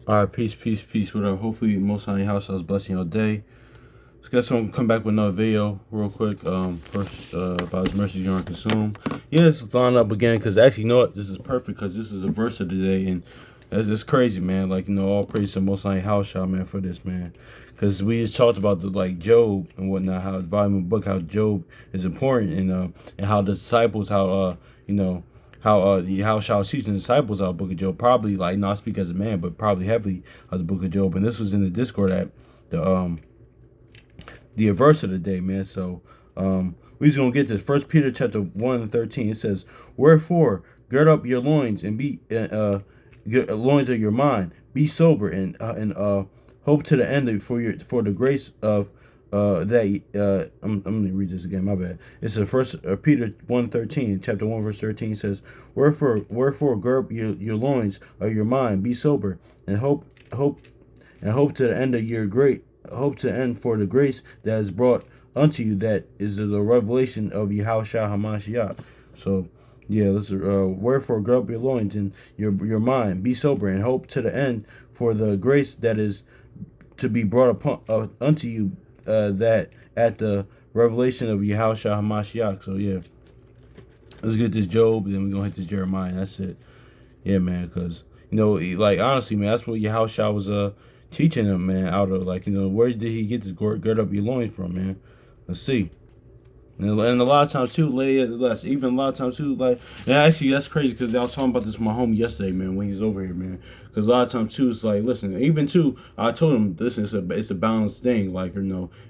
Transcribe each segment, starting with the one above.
All right, peace, peace, peace. Whatever. Hopefully, most on your house, I was blessing your day. Let's get some. Come back with another video real quick. First about His mercy you don't consume. Yeah, let's line up again because actually, you know what? This is perfect because this is the verse of the day, and it's crazy, man. Like all praise to most on your house, y'all, man, for this, man. Because we just talked about the Job and whatnot, how the volume of the book, how Job is important, and how the disciples, you know how shall teaching the disciples out of the book of Job, probably not speak as a man, but probably heavily of the book of Job. And this was in the Discord at the verse of the day, man. So we just gonna get this. First Peter chapter 1:13. It says, "Wherefore gird up your loins and be loins of your mind. Be sober and hope to the end for the grace of I'm gonna read this again. My bad. It's the first Peter 1:13, chapter 1 verse 13 says, "Wherefore gird up your loins of your mind. Be sober and hope to the end of your great hope to end for the grace that is brought unto you, that is the revelation of Yahushua Hamashiach." So yeah, let's wherefore gird up your loins and your mind, be sober and hope to the end for the grace that is to be brought upon unto you, that at the revelation of Yahushua Hamashiach. So yeah, let's get this Job, then we're gonna hit this Jeremiah, and that's it. Yeah, man, because honestly, man, that's what Yahushua was teaching him, man, out of where did he get this gird up your loins from, man? Let's see. And a lot of times too, less. Even a lot of times too, and actually that's crazy because I was talking about this with my homie yesterday, man, when he's over here, man. Because a lot of times too, it's listen, even too, I told him, listen, it's a balanced thing,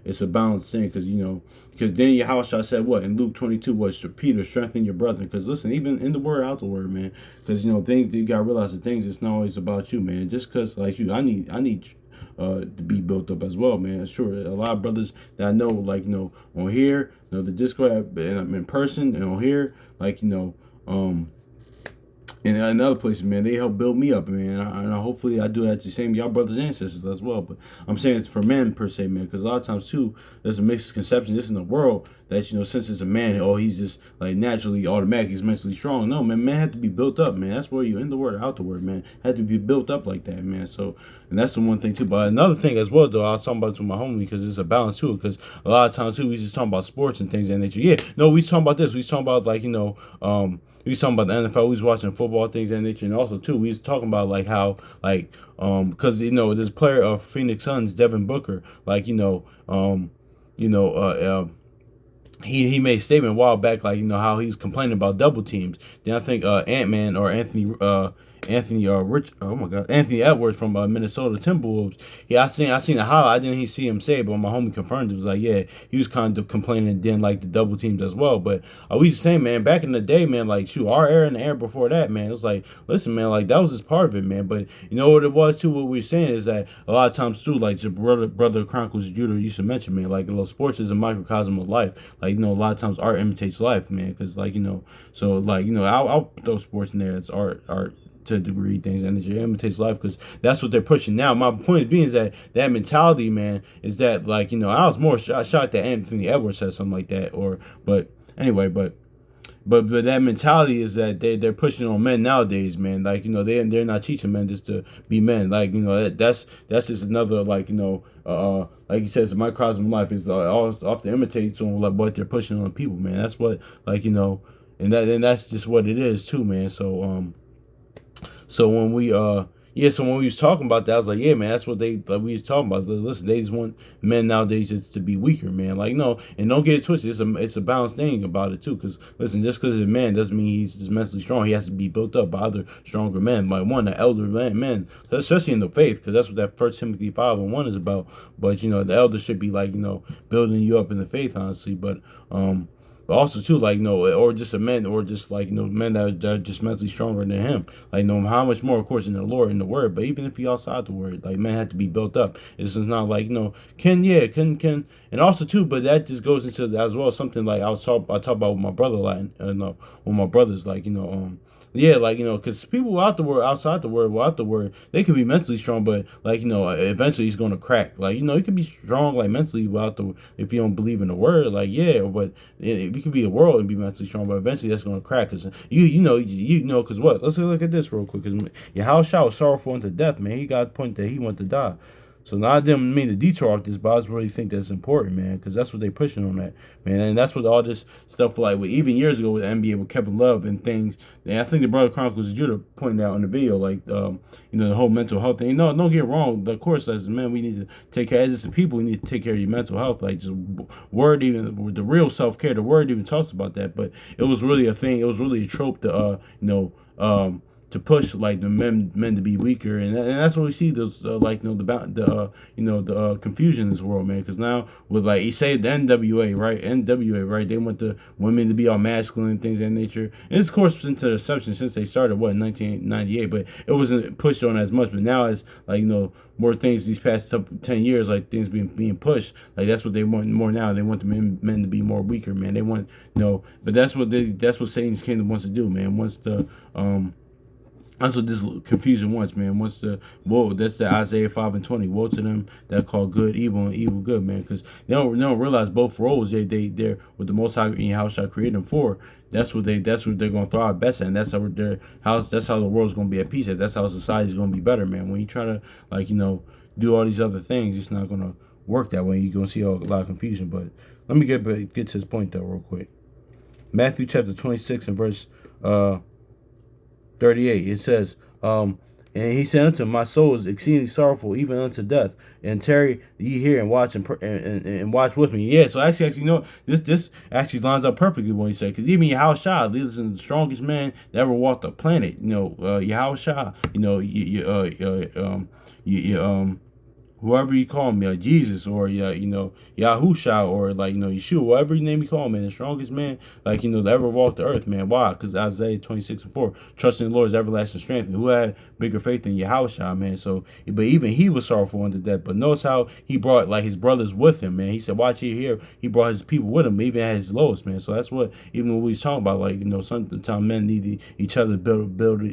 it's a balanced thing, because because then Yahushua said what in Luke 22 was to Peter, strengthen your brother. Because listen, even in the word, out the word, man, because things that you gotta realize, the things it's not always about you, man. Just because I need to be built up as well, man. Sure, a lot of brothers that I know, on here, the Discord, in person, and on here, in other places, man, they help build me up, man. And hopefully I do that to the same y'all brothers and sisters as well. But I'm saying it's for men per se, man, because a lot of times too, there's a misconception just in the world that since it's a man, he's just naturally automatically he's mentally strong. No, man, had to be built up, man. That's where you in the word, out the word, man. Had to be built up like that, man. So, and that's the one thing too. But another thing as well, though, I was talking about it to my homie because it's a balance too. Because a lot of times too, we just talking about sports and things of that nature. Yeah, no, we talking about this. We talking about we was talking about the NFL. We was watching football, things of that nature, and also too, we was talking about how because this player of Phoenix Suns, Devin Booker, he made a statement a while back, how he was complaining about double teams. Then I think Ant-Man or Anthony Edwards from Minnesota Timberwolves. Yeah, I seen the highlight. I didn't see him say it, but my homie confirmed it. Was yeah, he was kind of complaining and didn't like the double teams as well. But we just saying, man, back in the day, man, our era and the era before that, man, it was listen, man, that was just part of it, man. But you know what it was too. What we were saying is that a lot of times too, your brother Chronicles Judah used to mention, man, sports is a microcosm of life. A lot of times art imitates life, man, because so I'll throw sports in there. It's art to a degree, things, and it imitates life, because that's what they're pushing now. My point being is that mentality, man, is that I was more shocked that Anthony Edwards said something like that, but anyway, but that mentality is that they're pushing on men nowadays, man. They're not teaching men just to be men. That's just another like you said, it's a microcosm of life. Is all off to imitate on what they're pushing on people, man. That's what and that's just what it is too, man. So when we so when we was talking about that, I was like, yeah, man, that's what we was talking about. Listen, they just want men nowadays to be weaker, man. No, and don't get it twisted. It's a balanced thing about it too. Because listen, just because he's a man doesn't mean he's just mentally strong. He has to be built up by other stronger men, the elder men, especially in the faith, because that's what that First Timothy 5:1 is about. But the elder should be building you up in the faith, honestly. But also too, or just a men, or just men that are just mentally stronger than him. No, how much more, of course, in the Lord, in the Word. But even if he outside the Word, men have to be built up. It's just not can, and also too. But that just goes into that as well. Something I talk about with my brother, with my brothers, yeah, like, because people out the word, outside the word, without the word, they can be mentally strong, but like, eventually he's gonna crack. Like, he can be strong like mentally without the, if you don't believe in the word, like, yeah, but you could be the world and be mentally strong, but eventually that's gonna crack. Cause cause what? Let's look at this real quick. Cause Yahushua was sorrowful unto death, man. He got the point that he wanted to die. So now I didn't mean to detour off this, but I just really think that's important, man, because that's what they pushing on that, man, and that's what all this stuff like with even years ago with the NBA with Kevin Love and things. And I think the Brother Chronicles of Judah pointed out in the video, like the whole mental health thing. No, don't get wrong. Of course, as men, we need to take care as people. We need to take care of your mental health. Like just word, even the real self care. The word even talks about that, but it was really a thing. It was really a trope to to push like the men to be weaker, and that's what we see. Those the confusion in this world, man. Because now with like you say the NWA, right? They want the women to be all masculine and things of that nature. And it's of course since the inception, since they started in 1998, but it wasn't pushed on as much. But now it's like more things these past 10 years, like things being pushed. Like that's what they want more now. They want the men to be more weaker, man. They want but that's what Satan's kingdom wants to do, man. Wants to that's what this confusion wants, man. That's the Isaiah 5:20. Woe to them that call good evil and evil good, man. Because they don't realize both roles they're what the Most High in how shall create them for. That's what they're gonna thrive best at, and that's how that's how the world's gonna be at peace at. That's how society's gonna be better, man. When you try to do all these other things, it's not gonna work that way. You're gonna see a lot of confusion. But let me get to this point though real quick. Matthew chapter 26 and verse 38, it says, and he said unto him, my soul is exceedingly sorrowful, even unto death. And tarry ye here and watch and watch with me. Yeah, so actually, this actually lines up perfectly with what he said, because even Yahushua, the strongest man that ever walked the planet, Yahushua, whoever you call him, Jesus or Yahusha or Yeshua, whatever name you call him, man, the strongest man that ever walked the earth, man. Why? Because Isaiah 26:4, trusting in the Lord's everlasting strength. And who had bigger faith than Yahusha, man? So, but even he was sorrowful unto death. But notice how he brought his brothers with him, man. He said, watch here. He brought his people with him, even at his lowest, man. So that's what even what we was talking about, sometimes men need each other to build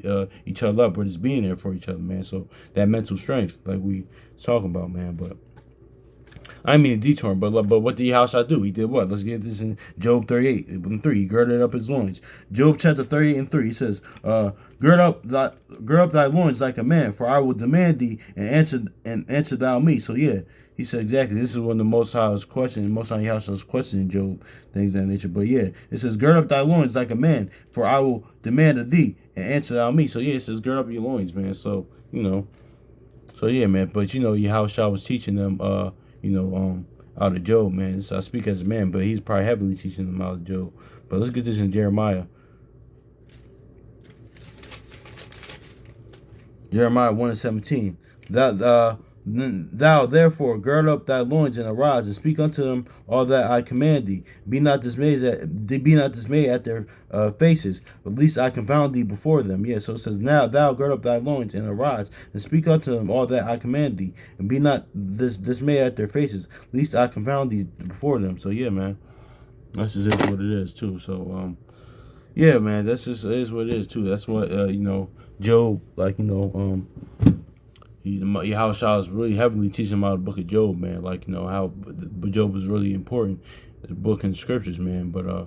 each other up, but it's being there for each other, man. So that mental strength, like we talking about, man. But I didn't mean to detour, but what did Yahushua do? He did what? Let's get this in Job 38:3. He girded up his loins. Job chapter 38:3. He says, gird up thy loins like a man, for I will demand thee and answer thou me. So yeah, he said exactly. This is when the Most High was questioning, Most High Yahushua was questioning Job, things of that nature. But yeah, it says, gird up thy loins like a man, for I will demand of thee and answer thou me. So yeah, it says, gird up your loins, man. So So yeah, man. But Yahushua was teaching them, out of Job, man. So I speak as a man, but he's probably heavily teaching them out of Job. But let's get this in Jeremiah. Jeremiah 1:17. Thou therefore gird up thy loins and arise and speak unto them all that I command thee. Be not dismayed at their faces, but least I confound thee before them. Yeah, so it says, now thou gird up thy loins and arise and speak unto them all that I command thee, and be not dismayed at their faces, least I confound thee before them. So yeah, man, that's just what it is too. So yeah, man, that's just is what it is too. That's what Job, Yahushua was really heavily teaching about the book of Job, man. How Job was really important, the book in the scriptures, man. But I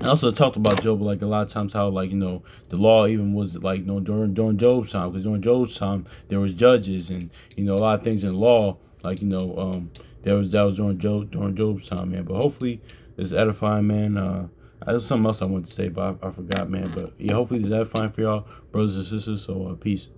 also talked about Job a lot of times how the law even was during Job's time, because during Job's time there was judges and a lot of things in law that was during Job's time, man. But hopefully it's edifying, man. There's something else I wanted to say, but I forgot, man. But yeah, hopefully it's edifying for y'all, brothers and sisters. So peace.